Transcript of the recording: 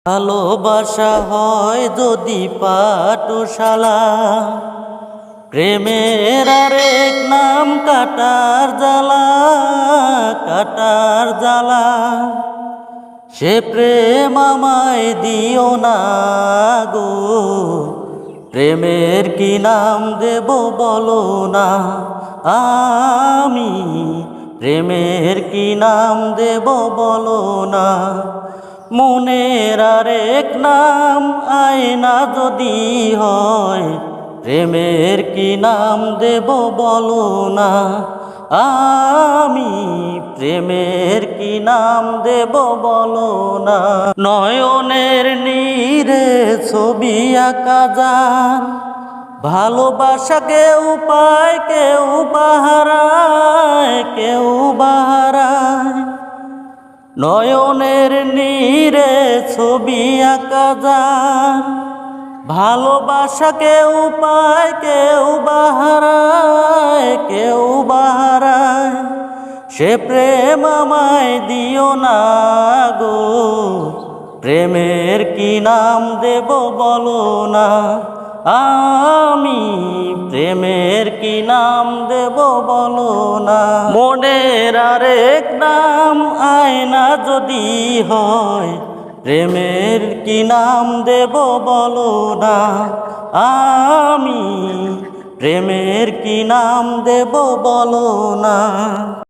ভালোবাসা হয় যদি পাঠশালা, প্রেমের আরেক নাম কাটার জ্বালা, কাটার জ্বালা। সে প্রেম আমায় দিও না গো, প্রেমের কি নাম দেব বলো না। আমি প্রেমের কি নাম দেব বলো না। মনের আরেক নাম আয়না যদি হয়, প্রেমের কি নাম দেব বলো না। আমি প্রেমের কি নাম দেব বলো না। নয়নের নীরে ছবি আঁকা যান, ভালোবাসা কেউ পায় কেউ বাহারায়, কেউ বাহারায়। নয়নের নীরে ছবি আঁকা যান, ভালোবাসা কেউ পায় কেউ বাহারায়, কেউ বাহারায়। সে প্রেম আমায় দিও না গো, প্রেমের কি নাম দেব বলো না। আমি প্রেমের কি নাম দেব বলো না। মনের আরেক নাম আয়না যদি হয়, প্রেমের কি নাম দেব বলো না। আমি প্রেমের কি নাম দেব বলো না।